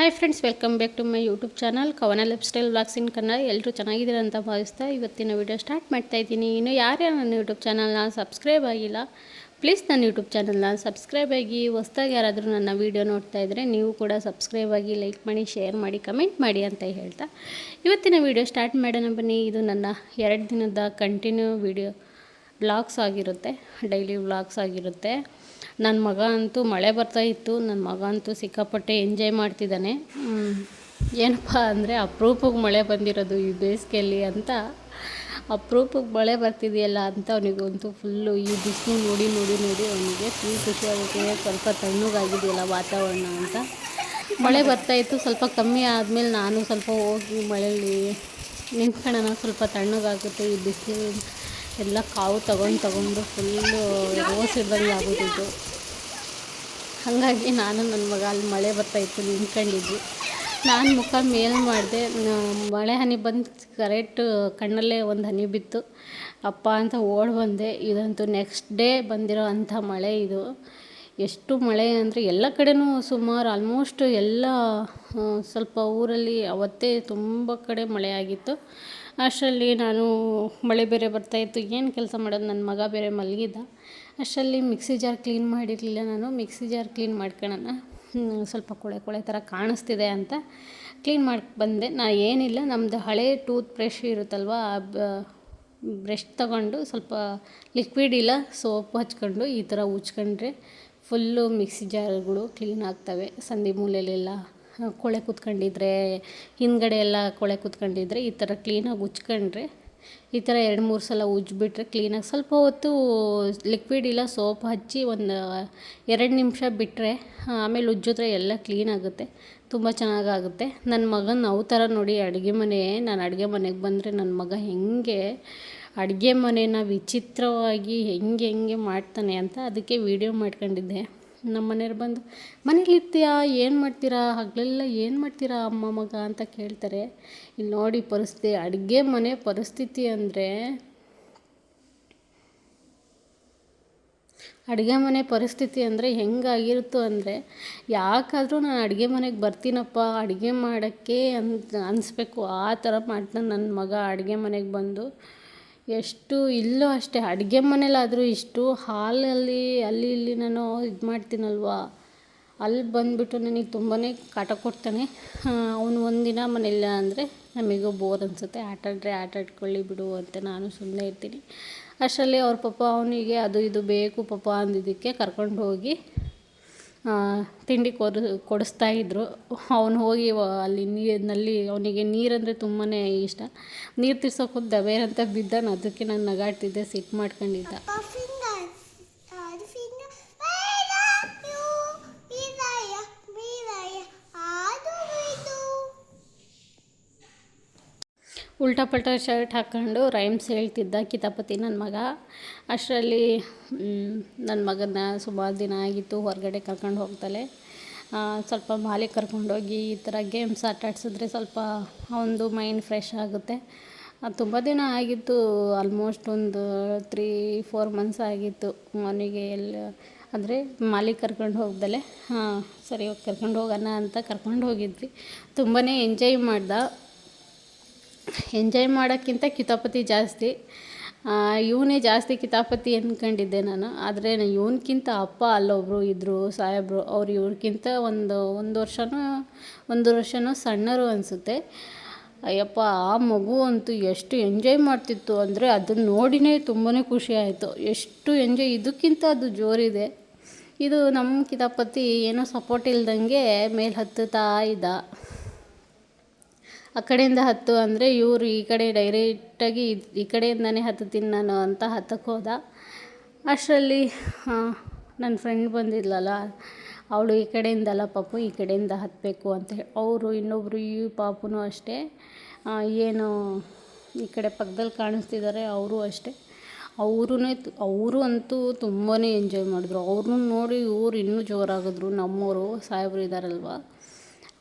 Hi friends, welcome back to my YouTube channel Kavana life style vlogs in Kannada. ಎಲ್ಲರೂ ಚೆನ್ನಾಗಿದ್ದೀರ ಅಂತ ಭಾವಿಸ್ತಾ ಇವತ್ತಿನ ವಿಡಿಯೋ ಸ್ಟಾರ್ಟ್ ಮಾಡ್ತಾಯಿದ್ದೀನಿ. ಇನ್ನು ಯಾರ್ಯಾರು ನನ್ನ ಯೂಟ್ಯೂಬ್ ಚಾನಲ್ನ ಸಬ್ಸ್ಕ್ರೈಬ್ ಆಗಿಲ್ಲ, ಪ್ಲೀಸ್ ನನ್ನ ಯೂಟ್ಯೂಬ್ ಚಾನಲ್ನ ಸಬ್ಸ್ಕ್ರೈಬ್ ಆಗಿ. ಹೊಸ್ದಾಗಿ ಯಾರಾದರೂ ನನ್ನ ವೀಡಿಯೋ ನೋಡ್ತಾ ಇದ್ದರೆ ನೀವು ಕೂಡ ಸಬ್ಸ್ಕ್ರೈಬ್ ಆಗಿ, ಲೈಕ್ ಮಾಡಿ, ಶೇರ್ ಮಾಡಿ, ಕಮೆಂಟ್ ಮಾಡಿ ಅಂತ ಹೇಳ್ತಾ ಇವತ್ತಿನ ವಿಡಿಯೋ ಸ್ಟಾರ್ಟ್ ಮಾಡೋಣ ಬನ್ನಿ. ಇದು ನನ್ನ 2 ದಿನದ ಕಂಟಿನ್ಯೂ ವಿಡಿಯೋ ವ್ಲಾಗ್ಸ್ ಆಗಿರುತ್ತೆ, ಡೈಲಿ ವ್ಲಾಗ್ಸ್ ಆಗಿರುತ್ತೆ. ನನ್ನ ಮಗ ಅಂತೂ ಮಳೆ ಬರ್ತಾಯಿತ್ತು, ನನ್ನ ಮಗ ಅಂತೂ ಸಿಕ್ಕಾಪಟ್ಟೆ ಎಂಜಾಯ್ ಮಾಡ್ತಿದ್ದಾನೆ. ಏನಪ್ಪ ಅಂದರೆ ಅಪರೂಪಕ್ಕೆ ಮಳೆ ಬಂದಿರೋದು ಈ ಬೇಸಿಗೆಯಲ್ಲಿ ಅಂತ, ಅಪರೂಪಕ್ಕೆ ಮಳೆ ಬರ್ತಿದೆಯಲ್ಲ ಅಂತ ಅವನಿಗಂತೂ ಫುಲ್ಲು ಈ ಬಿಸಿಲು ನೋಡಿ ನೋಡಿ ನೋಡಿ ಅವನಿಗೆ ಫುಲ್ ಖುಷಿಯಾಗುತ್ತೆ. ಸ್ವಲ್ಪ ತಣ್ಣಗಾಗಿದೆಯಲ್ಲ ವಾತಾವರಣ ಅಂತ. ಮಳೆ ಬರ್ತಾಯಿತ್ತು, ಸ್ವಲ್ಪ ಕಮ್ಮಿ ಆದಮೇಲೆ ನಾನು ಸ್ವಲ್ಪ ಹೋಗಿ ಮಳೆಯಲ್ಲಿ ನಿಂತ್ಕೊಳ್ಳೋಣ, ಸ್ವಲ್ಪ ತಣ್ಣಗಾಗುತ್ತೆ. ಈ ಬಿಸಿಲು ಎಲ್ಲ ಕಾವು ತಗೊಂಡು ಫುಲ್ಲು ರೋಸ್ ಇದ್ದಂಗೆ ಆಗೋದಿತ್ತು. ಹಾಗಾಗಿ ನಾನು ನನ್ನ ಮಗ ಅಲ್ಲಿ ಮಳೆ ಬರ್ತಾಯಿತ್ತು ನಿಂತ್ಕೊಂಡಿದ್ವಿ. ನಾನು ಮುಖ ಮೇಲ್ ಮಾಡಿದೆ, ಮಳೆ ಹನಿ ಬಂದು ಕರೆಕ್ಟ್ ಕಣ್ಣಲ್ಲೇ ಒಂದು ಹನಿ ಬಿತ್ತು. ಅಪ್ಪ ಅಂತ ಓಡಿ ಬಂದೆ. ಇದಂತೂ ನೆಕ್ಸ್ಟ್ ಡೇ ಬಂದಿರೋ ಅಂಥ ಮಳೆ ಇದು. ಎಷ್ಟು ಮಳೆ ಅಂದರೆ ಎಲ್ಲ ಕಡೆನೂ ಸುಮಾರು ಆಲ್ಮೋಸ್ಟ್ ಎಲ್ಲ ಸ್ವಲ್ಪ ಊರಲ್ಲಿ ಅವತ್ತೇ ತುಂಬ ಕಡೆ ಮಳೆ ಆಗಿತ್ತು. ಅಷ್ಟರಲ್ಲಿ ನಾನು ಮಳೆ ಬೇರೆ ಬರ್ತಾಯಿತ್ತು, ಏನು ಕೆಲಸ ಮಾಡೋದು, ನನ್ನ ಮಗ ಬೇರೆ ಮಲಗಿದ್ದ. ಅಷ್ಟರಲ್ಲಿ ಮಿಕ್ಸಿ ಜಾರ್ ಕ್ಲೀನ್ ಮಾಡಿರಲಿಲ್ಲ. ನಾನು ಮಿಕ್ಸಿ ಜಾರ್ ಕ್ಲೀನ್ ಮಾಡ್ಕೊಳ್ಳೋಣ, ಸ್ವಲ್ಪ ಕೊಳೆ ಥರ ಕಾಣಿಸ್ತಿದೆ ಅಂತ ಕ್ಲೀನ್ ಮಾಡಿ ಬಂದೆ. ಏನಿಲ್ಲ, ನಮ್ಮದು ಹಳೆ ಟೂತ್ ಬ್ರಷ್ ಇರುತ್ತಲ್ವ, ಬ್ರಷ್ ತಗೊಂಡು ಸ್ವಲ್ಪ ಲಿಕ್ವಿಡ್ ಇಲ್ಲ ಸೋಪ್ ಹಚ್ಕೊಂಡು ಈ ಥರ ಉಜ್ಕೊಂಡ್ರೆ ಫುಲ್ಲು ಮಿಕ್ಸಿ ಜಾರ್ಗಳು ಕ್ಲೀನ್ ಆಗ್ತವೆ. ಸಂದಿ ಮೂಲೆಯಲ್ಲೆಲ್ಲ ಕೊಳೆ ಕೂತ್ಕೊಂಡಿದ್ರೆ, ಹಿಂದ್ಗಡೆ ಎಲ್ಲ ಕೊಳೆ ಕೂತ್ಕೊಂಡಿದ್ರೆ ಈ ಥರ ಕ್ಲೀನಾಗಿ ಉಜ್ಕೊಂಡ್ರೆ, ಈ ಥರ 2-3 ಸಲ ಉಜ್ಜಿಬಿಟ್ರೆ ಕ್ಲೀನಾಗಿ, ಸ್ವಲ್ಪ ಹೊತ್ತು ಲಿಕ್ವಿಡ್ ಇಲ್ಲ ಸೋಪ್ ಹಚ್ಚಿ ಒಂದು 2 ನಿಮಿಷ ಬಿಟ್ಟರೆ ಆಮೇಲೆ ಉಜ್ಜಿದ್ರೆ ಎಲ್ಲ ಕ್ಲೀನಾಗುತ್ತೆ, ತುಂಬ ಚೆನ್ನಾಗಾಗುತ್ತೆ. ನನ್ನ ಮಗನ ಅವು ಥರ ನೋಡಿ ನಾನು ಅಡುಗೆ ಮನೆಗೆ ಬಂದರೆ ನನ್ನ ಮಗ ಹೆಂಗೆ ಅಡುಗೆ ಮನೇನ ವಿಚಿತ್ರವಾಗಿ ಹೆಂಗೆ ಮಾಡ್ತಾನೆ ಅಂತ ಅದಕ್ಕೆ ವೀಡಿಯೋ ಮಾಡ್ಕೊಂಡಿದ್ದೆ. ನಮ್ಮ ಮನೆಯವ್ರು ಬಂದು, ಮನೇಲಿರ್ತೀಯಾ, ಏನು ಮಾಡ್ತೀರಾ, ಹಗಲೆಲ್ಲ ಏನು ಮಾಡ್ತೀರಾ ಅಮ್ಮ ಮಗ ಅಂತ ಕೇಳ್ತಾರೆ. ಇಲ್ಲಿ ನೋಡಿ ಪರಿಸ್ಥಿತಿ, ಅಡುಗೆ ಮನೆ ಪರಿಸ್ಥಿತಿ ಅಂದರೆ ಹೆಂಗಾಗಿರುತ್ತೋ ಅಂದರೆ, ಯಾಕಾದರೂ ನಾನು ಅಡುಗೆ ಮನೆಗೆ ಬರ್ತೀನಪ್ಪ ಅಡುಗೆ ಮಾಡೋಕ್ಕೆ ಅಂತ ಅನಿಸ್ಬೇಕು. ಆ ಥರ ಮಾಡ್ತಾನೆ ನನ್ನ ಮಗ ಅಡುಗೆ ಮನೆಗೆ ಬಂದು. ಎಷ್ಟು ಇಲ್ಲೂ ಅಷ್ಟೇ, ಅಡುಗೆ ಮನೇಲಾದರೂ ಇಷ್ಟು, ಹಾಲಲ್ಲಿ ಅಲ್ಲಿ ಇಲ್ಲಿ ನಾನು ಇದು ಮಾಡ್ತೀನಲ್ವ, ಅಲ್ಲಿ ಬಂದುಬಿಟ್ಟು ನನಗೆ ತುಂಬಾ ಕಾಟ ಕೊಡ್ತಾನೆ. ಅವನು ಒಂದಿನ ಮನೆಯಿಲ್ಲ ಅಂದರೆ ನಮಗೂ ಬೋರ್ ಅನಿಸುತ್ತೆ. ಆಟ ಆಡ್ಕೊಳ್ಳಿ ಬಿಡು ಅಂತ ನಾನು ಸುಮ್ಮನೆ ಇರ್ತೀನಿ. ಅಷ್ಟರಲ್ಲಿ ಅವ್ರ ಪಾಪ ಅವನಿಗೆ ಅದು ಇದು ಬೇಕು ಪಾಪ ಅಂದಿದ್ದಕ್ಕೆ ಕರ್ಕೊಂಡು ಹೋಗಿ ತಿಂಡಿ ಕೊಡಿಸ್ತಾಯಿದ್ರು. ಅವನು ಹೋಗಿ ಅಲ್ಲಿ ನೀರಿನಲ್ಲಿ, ಅವನಿಗೆ ನೀರಂದರೆ ತುಂಬಾ ಇಷ್ಟ. ನೀರು ತಿರ್ಸೋಕೆ ಹೋಗಿ ದಬೇರಂತ ಬಿದ್ದಾನ. ಅದಕ್ಕೆ ನಾನು ನಗಾಡ್ತಿದ್ದೆ, ಸಿಟ್ಟು ಮಾಡ್ಕೊಂಡಿದ್ದ. ಉಲ್ಟಾ ಪಲ್ಟಾ ಶರ್ಟ್ ಹಾಕ್ಕೊಂಡು ರೈಮ್ಸ್ ಹೇಳ್ತಿದ್ದ ಕಿತಾಪತಿ ನನ್ನ ಮಗ. ಅಷ್ಟರಲ್ಲಿ ನನ್ನ ಮಗನ ಸುಮಾರು ದಿನ ಆಗಿತ್ತು ಹೊರಗಡೆ ಕರ್ಕೊಂಡು ಹೋಗ್ತಲೇ. ಸ್ವಲ್ಪ ಮಾಲಿಗೆ ಕರ್ಕೊಂಡೋಗಿ ಈ ಥರ ಗೇಮ್ಸ್ ಆಡಿಸಿದ್ರೆ ಸ್ವಲ್ಪ ಅವನದು ಮೈಂಡ್ ಫ್ರೆಶ್ ಆಗುತ್ತೆ. ತುಂಬ ದಿನ ಆಗಿತ್ತು, ಆಲ್ಮೋಸ್ಟ್ ಒಂದು 3-4 ಮಂತ್ಸ್ ಆಗಿತ್ತು ಅವನಿಗೆ. ಅಂದರೆ ಮಾಲಿಗೆ ಕರ್ಕೊಂಡು ಹೋಗ್ದಲೆ ಸರಿ ಕರ್ಕೊಂಡು ಹೋಗೋಣ ಅಂತ ಕರ್ಕೊಂಡು ಹೋಗಿದ್ವಿ. ತುಂಬಾ ಎಂಜಾಯ್ ಮಾಡೋಕ್ಕಿಂತ ಕಿತಾಪತಿ ಜಾಸ್ತಿ. ಇವನೇ ಜಾಸ್ತಿ ಕಿತಾಪತಿ ಅಂದ್ಕೊಂಡಿದ್ದೆ ನಾನು. ಆದರೆ ಇವನ್ಕಿಂತ ಅಪ್ಪ ಅಲ್ಲೊಬ್ಬರು ಇದ್ದರು ಸಾಹೇಬರು, ಅವ್ರು ಇವ್ರಿಗಿಂತ ಒಂದು ವರ್ಷನೋ ಸಣ್ಣರು ಅನಿಸುತ್ತೆ. ಅಯ್ಯಪ್ಪ, ಆ ಮಗು ಅಂತೂ ಎಷ್ಟು ಎಂಜಾಯ್ ಮಾಡ್ತಿತ್ತು ಅಂದರೆ ಅದನ್ನು ನೋಡಿನೇ ತುಂಬಾ ಖುಷಿ ಆಯಿತು. ಎಷ್ಟು ಎಂಜಾಯ್, ಇದಕ್ಕಿಂತ ಅದು ಜೋರಿದೆ. ಇದು ನಮ್ಮ ಕಿತಾಪತಿ ಏನೋ ಸಪೋರ್ಟ್ ಇಲ್ದಂಗೆ ಮೇಲೆ ಹತ್ತುತ್ತಾ ಇದ್ದ. ಆ ಕಡೆಯಿಂದ ಹತ್ತು ಅಂದರೆ ಇವರು ಈ ಕಡೆ ಡೈರೆಕ್ಟಾಗಿ ಈ ಕಡೆಯಿಂದನೇ ಹತ್ತುತ್ತೀನಿ ನಾನು ಅಂತ ಹತ್ತಕ್ಕೆ ಹೋದ. ಅಷ್ಟರಲ್ಲಿ ನನ್ನ ಫ್ರೆಂಡ್ ಬಂದಿದ್ಲಲ್ಲ, ಅವಳು ಈ ಕಡೆಯಿಂದಲ್ಲ ಪಾಪು ಈ ಕಡೆಯಿಂದ ಹತ್ತಬೇಕು ಅಂತ ಹೇಳಿ, ಅವರು ಇನ್ನೊಬ್ಬರು ಈ ಪಾಪುನೂ ಅಷ್ಟೇ, ಏನು ಈ ಕಡೆ ಪಕ್ಕದಲ್ಲಿ ಕಾಣಿಸ್ತಿದ್ದಾರೆ ಅವರು ಅಷ್ಟೇ. ಅವರು ಅಂತೂ ತುಂಬಾ ಎಂಜಾಯ್ ಮಾಡಿದ್ರು. ಅವ್ರನ್ನೂ ನೋಡಿ ಇವ್ರು ಇನ್ನೂ ಜೋರಾಗಿದ್ರು. ನಮ್ಮವರು ಸಾಹೇಬರು ಇದ್ದಾರಲ್ವ,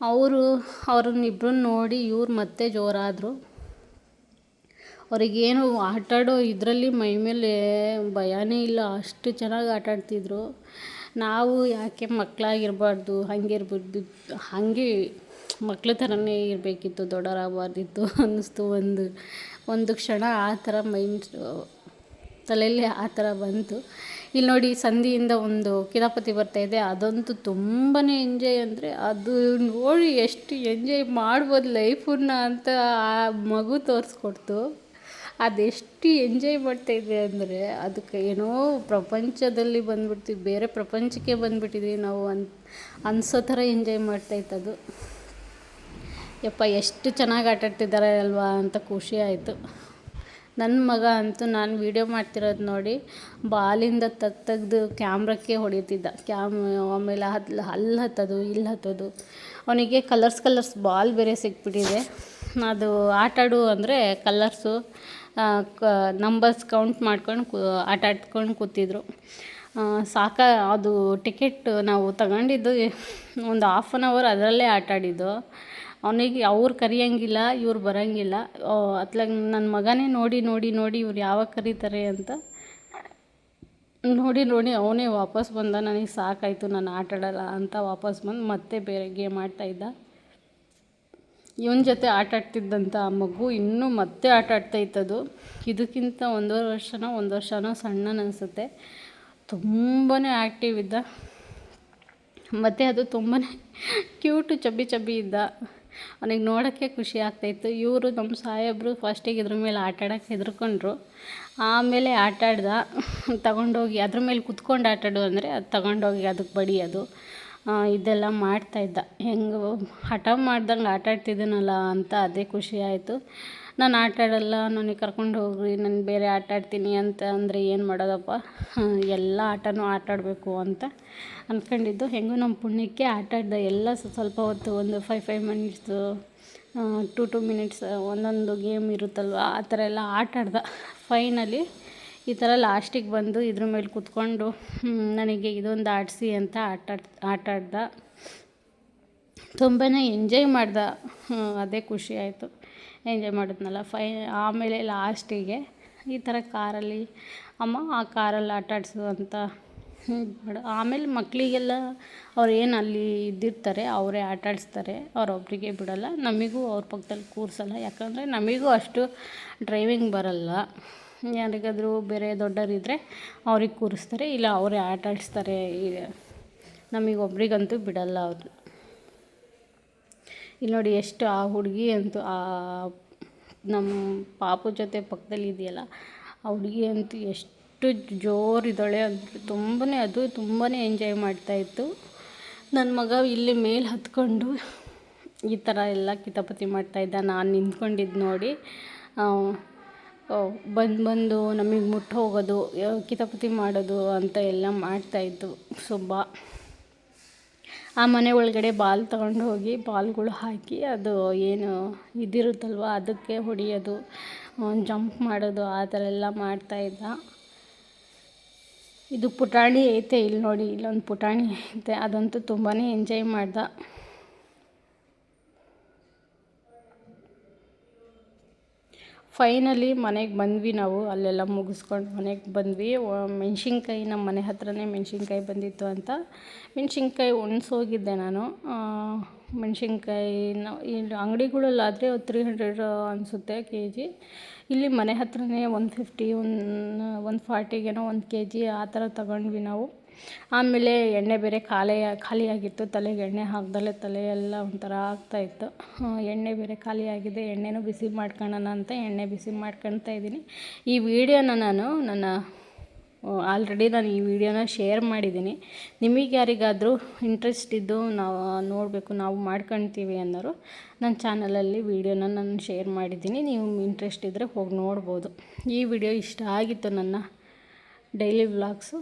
ಅವ್ರನ್ನಿಬ್ಬರನ್ನ ನೋಡಿ ಇವ್ರು ಮತ್ತೆ ಜೋರಾದರು. ಅವರಿಗೇನು ಆಟಾಡೋ ಇದರಲ್ಲಿ ಮೈ ಮೇಲೆ ಭಯನೇ ಇಲ್ಲ, ಅಷ್ಟು ಚೆನ್ನಾಗಿ ಆಟಾಡ್ತಿದ್ರು. ನಾವು ಯಾಕೆ ಮಕ್ಕಳಾಗಿರಬಾರ್ದು, ಹಾಗಿರ್ಬಾರ್ದು, ಹಾಗೆ ಮಕ್ಳ ಥರನೇ ಇರಬೇಕಿತ್ತು, ದೊಡ್ಡವರಾಗಬಾರ್ದಿತ್ತು ಅನ್ನಿಸ್ತು. ಒಂದು ಕ್ಷಣ ಆ ಥರ ಮೈಂಡ್ ತಲೆಯಲ್ಲಿ ಆ ಥರ ಬಂತು. ಇಲ್ಲಿ ನೋಡಿ, ಸಂಧಿಯಿಂದ ಒಂದು ಕಿತಾಪತಿ ಬರ್ತಾಯಿದೆ, ಅದಂತೂ ತುಂಬಾ ಎಂಜಾಯ್. ಅಂದರೆ ಅದು ನೋಡಿ ಎಷ್ಟು ಎಂಜಾಯ್ ಮಾಡ್ಬೋದು ಲೈಫನ್ನ ಅಂತ ಆ ಮಗು ತೋರಿಸ್ಕೊಡ್ತು. ಅದೆಷ್ಟು ಎಂಜಾಯ್ ಮಾಡ್ತಾಯಿದ್ವಿ ಅಂದರೆ ಅದಕ್ಕೆ ಏನೋ ಪ್ರಪಂಚದಲ್ಲಿ ಬಂದುಬಿಡ್ತೀವಿ, ಬೇರೆ ಪ್ರಪಂಚಕ್ಕೆ ಬಂದುಬಿಟ್ಟಿದ್ವಿ ನಾವು ಅನಿಸೋ ಥರ ಎಂಜಾಯ್ ಮಾಡ್ತಾಯಿತ್ತದು. ಯಪ್ಪ ಎಷ್ಟು ಚೆನ್ನಾಗಿ ಆಟಾಡ್ತಿದ್ದಾರೆ ಅಲ್ವಾ ಅಂತ ಖುಷಿ ಆಯಿತು. ನನ್ನ ಮಗ ಅಂತೂ ನಾನು ವೀಡಿಯೋ ಮಾಡ್ತಿರೋದು ನೋಡಿ ಬಾಲಿಂದ ತೆಗ್ದು ಕ್ಯಾಮ್ರಕ್ಕೆ ಹೊಡಿತಿದ್ದ. ಆಮೇಲೆ ಅಲ್ಲಿ ಹತ್ತೋದು ಇಲ್ಲಿ ಹತ್ತೋದು. ಅವನಿಗೆ ಕಲರ್ಸ್ ಬಾಲ್ ಬೇರೆ ಸಿಕ್ಬಿಟ್ಟಿದೆ. ಅದು ಆಟಾಡು ಅಂದರೆ ಕಲರ್ಸು ನಂಬರ್ಸ್ ಕೌಂಟ್ ಮಾಡ್ಕೊಂಡು ಆಟ ಆಡ್ಕೊಂಡು ಕೂತಿದ್ರು. ಅದು ಟಿಕೆಟ್ ನಾವು ತಗೊಂಡಿದ್ದು ಒಂದು 1/2 hour ಅದರಲ್ಲೇ ಆಟಾಡಿದ್ದು. ಅವನಿಗೆ ಅವ್ರು ಕರೆಯೋಂಗಿಲ್ಲ, ಇವ್ರು ಬರೋಂಗಿಲ್ಲ. ಅತ್ಲಾಗ ನನ್ನ ಮಗನೇ ನೋಡಿ ಇವ್ರು ಯಾವಾಗ ಕರೀತಾರೆ ಅಂತ ನೋಡಿ ಅವನೇ ವಾಪಸ್ ಬಂದ. ನನಗೆ ಸಾಕಾಯಿತು, ನಾನು ಆಟಾಡಲ್ಲ ಅಂತ ವಾಪಸ್ ಬಂದು ಮತ್ತೆ ಬೇರೆ ಗೇಮ್ ಆಡ್ತಾಯಿದ್ದ. ಇವನ ಜೊತೆ ಆಟಾಡ್ತಿದ್ದಂಥ ಆ ಮಗು ಇನ್ನೂ ಮತ್ತೆ ಆಟಾಡ್ತಾಯಿತ್ತದು. ಇದಕ್ಕಿಂತ 1 ವರ್ಷನೋ ಸಣ್ಣ ಅನಿಸುತ್ತೆ. ತುಂಬಾ ಆ್ಯಕ್ಟಿವ್ ಇದ್ದ. ಮತ್ತು ಅದು ತುಂಬಾ ಕ್ಯೂಟು, ಚಬ್ಬಿ ಇದ್ದ. ಅವನಿಗೆ ನೋಡೋಕ್ಕೆ ಖುಷಿ ಆಗ್ತಾಯಿತ್ತು. ಇವರು ನಮ್ಮ ಸಾಹೇಬರು ಫಸ್ಟಿಗೆ ಇದ್ರ ಮೇಲೆ ಆಟಾಡೋಕ್ಕೆ ಹೆದರ್ಕೊಂಡ್ರು. ಆಮೇಲೆ ಆಟಾಡ್ದ. ತಗೊಂಡೋಗಿ ಅದ್ರ ಮೇಲೆ ಕುತ್ಕೊಂಡು ಆಟಾಡು ಅಂದರೆ ಅದು ತಗೊಂಡೋಗಿ ಅದಕ್ಕೆ ಬಡಿಯೋದು ಇದೆಲ್ಲ ಮಾಡ್ತಾಯಿದ್ದ. ಹೆಂಗೆ ಹಠ ಮಾಡ್ದಂಗೆ ಆಟಾಡ್ತಿದ್ದೀನಲ್ಲ ಅಂತ ಅದೇ ಖುಷಿ ಆಯಿತು. ನಾನು ಆಟಾಡಲ್ಲ, ನನಗೆ ಕರ್ಕೊಂಡು ಹೋಗ್ರಿ, ನಾನು ಬೇರೆ ಆಟಾಡ್ತೀನಿ ಅಂತ ಅಂದರೆ ಏನು ಮಾಡೋದಪ್ಪ, ಎಲ್ಲ ಆಟನೂ ಆಟಾಡಬೇಕು ಅಂತ ಅಂದ್ಕೊಂಡಿದ್ದು. ಹೆಂಗೂ ನಮ್ಮ ಪುಣ್ಯಕ್ಕೆ ಆಟಾಡ್ದೆ. ಎಲ್ಲ ಸ್ವಲ್ಪ ಹೊತ್ತು ಒಂದು 5 ಮಿನಿಟ್ಸು 2 ಮಿನಿಟ್ಸ್ ಒಂದೊಂದು ಗೇಮ್ ಇರುತ್ತಲ್ವ, ಆ ಥರ ಎಲ್ಲ ಆಟಾಡ್ದ. ಫೈನಲಿ ಈ ಥರ ಲಾಸ್ಟಿಗೆ ಬಂದು ಇದ್ರ ಮೇಲೆ ಕೂತ್ಕೊಂಡು ನನಗೆ ಇದೊಂದು ಆಡಿಸಿ ಅಂತ ಆಟಾಡ್ದ. ತುಂಬಾ ಎಂಜಾಯ್ ಮಾಡ್ದ. ಅದೇ ಖುಷಿ ಆಯಿತು, ಎಂಜಾಯ್ ಮಾಡಿದ್ನಲ್ಲ. ಆಮೇಲೆ ಲಾಸ್ಟಿಗೆ ಈ ಥರ ಕಾರಲ್ಲಿ ಅಮ್ಮ ಆ ಕಾರಲ್ಲಿ ಆಟಾಡಿಸು ಅಂತ ಆಮೇಲೆ ಮಕ್ಕಳಿಗೆಲ್ಲ ಅವ್ರು ಏನು ಅಲ್ಲಿ ಇದ್ದಿರ್ತಾರೆ ಅವರೇ ಆಟಾಡಿಸ್ತಾರೆ, ಅವರೊಬ್ಬರಿಗೆ ಬಿಡೋಲ್ಲ. ನಮಗೂ ಅವ್ರ ಪಕ್ಕದಲ್ಲಿ ಕೂರಿಸಲ್ಲ, ಯಾಕಂದರೆ ನಮಗೂ ಅಷ್ಟು ಡ್ರೈವಿಂಗ್ ಬರಲ್ಲ. ಯಾರಿಗಾದರೂ ಬೇರೆ ದೊಡ್ಡವರಿದ್ದರೆ ಅವ್ರಿಗೆ ಕೂರಿಸ್ತಾರೆ, ಇಲ್ಲ ಅವರೇ ಆಟಾಡಿಸ್ತಾರೆ. ನಮಗೊಬ್ರಿಗಂತೂ ಬಿಡಲ್ಲ ಅವರು. ಇಲ್ಲಿ ನೋಡಿ ಎಷ್ಟು ಆ ಹುಡುಗಿ ಅಂತೂ ನಮ್ಮ ಪಾಪು ಜೊತೆ ಪಕ್ಕದಲ್ಲಿ ಇದೆಯಲ್ಲ, ಆ ಹುಡುಗಿ ಅಂತೂ ಎಷ್ಟು ಜೋರಿದ್ದಾಳೆ ಅಂದರೆ ತುಂಬಾ ಎಂಜಾಯ್ ಮಾಡ್ತಾಯಿತ್ತು. ನನ್ನ ಮಗ ಇಲ್ಲಿ ಮೇಲೆ ಹತ್ಕೊಂಡು ಈ ಥರ ಎಲ್ಲ ಕಿತಾಪತಿ ಮಾಡ್ತಾಯಿದ್ದ. ನಾನು ನಿಂತ್ಕೊಂಡಿದ್ದು ನೋಡಿ ಬಂದು ನಮಗೆ ಮುಟ್ಟಿ ಹೋಗೋದು, ಕಿತಾಪತಿ ಮಾಡೋದು ಅಂತ ಎಲ್ಲ ಮಾಡ್ತಾಯಿತ್ತು ಸುಬ್ಬ. ಆ ಮನೆ ಒಳಗಡೆ ಬಾಲ್ ತಗೊಂಡು ಹೋಗಿ ಬಾಲ್ಗಳು ಹಾಕಿ ಅದು ಏನು ಇದಿರುತ್ತಲ್ವ ಅದಕ್ಕೆ ಹೊಡೆಯೋದು, ಜಂಪ್ ಮಾಡೋದು, ಆ ಥರ ಎಲ್ಲ ಮಾಡ್ತಾಯಿದ್ದ. ಇದು ಪುಟಾಣಿ ಐತೆ, ಇಲ್ಲಿ ನೋಡಿ ಇಲ್ಲೊಂದು ಪುಟಾಣಿ ಐತೆ, ಅದಂತೂ ತುಂಬಾ ಎಂಜಾಯ್ ಮಾಡ್ದ. ಫೈನಲಿ ಮನೆಗೆ ಬಂದ್ವಿ ನಾವು. ಅಲ್ಲೆಲ್ಲ ಮುಗಿಸ್ಕೊಂಡು ಮನೆಗೆ ಬಂದ್ವಿ. ಮೆಣಸಿನ್ಕಾಯಿ ನಮ್ಮ ಮನೆ ಹತ್ರನೇ ಮೆಣಸಿನ್ಕಾಯಿ ಬಂದಿತ್ತು ಅಂತ ಮೆಣಸಿನ್ಕಾಯಿ ಒಣಸೋಗಿದ್ದೆ ನಾನು. ಮೆಣಸಿನ್ಕಾಯಿನ ಇಲ್ಲಿ ಅಂಗಡಿಗಳಲ್ಲಾದರೆ 300 ಅನಿಸುತ್ತೆ kg. ಇಲ್ಲಿ ಮನೆ ಹತ್ರನೇ 150 140ಗೇನೋ 1 kg ಆ ಥರ ತಗೊಂಡ್ವಿ ನಾವು. ಆಮೇಲೆ ಎಣ್ಣೆ ಬೇರೆ ಖಾಲಿಯಾಗಿತ್ತು. ತಲೆಗೆ ಎಣ್ಣೆ ಹಾಕ್ದಲ್ಲೇ ತಲೆಯೆಲ್ಲ ಒಂಥರ ಆಗ್ತಾಯಿತ್ತು. ಎಣ್ಣೆ ಬೇರೆ ಖಾಲಿಯಾಗಿದೆ. ಎಣ್ಣೆನೂ ಬಿಸಿ ಮಾಡ್ಕೊಳ್ಳೋಣ ಅಂತ ಎಣ್ಣೆ ಬಿಸಿ ಮಾಡ್ಕೊಳ್ತಾ ಇದ್ದೀನಿ. ಈ ವಿಡಿಯೋನ ನಾನು ಆಲ್ರೆಡಿ ಈ ವಿಡಿಯೋನ ಶೇರ್ ಮಾಡಿದ್ದೀನಿ. ನಿಮಗೆ ಯಾರಿಗಾದರೂ ಇಂಟ್ರೆಸ್ಟ್ ಇದ್ದು ನಾವು ನೋಡಬೇಕು, ನಾವು ಮಾಡ್ಕೊಳ್ತೀವಿ ಅನ್ನೋರು ನನ್ನ ಚಾನಲಲ್ಲಿ ವಿಡಿಯೋನ ನಾನು ಶೇರ್ ಮಾಡಿದ್ದೀನಿ. ನೀವು ಇಂಟ್ರೆಸ್ಟ್ ಇದ್ದರೆ ಹೋಗಿ ನೋಡ್ಬೋದು. ಈ ವಿಡಿಯೋ ಇಷ್ಟ ಆಗಿತ್ತು, ನನ್ನ ಡೈಲಿ ವ್ಲಾಗ್ಸು.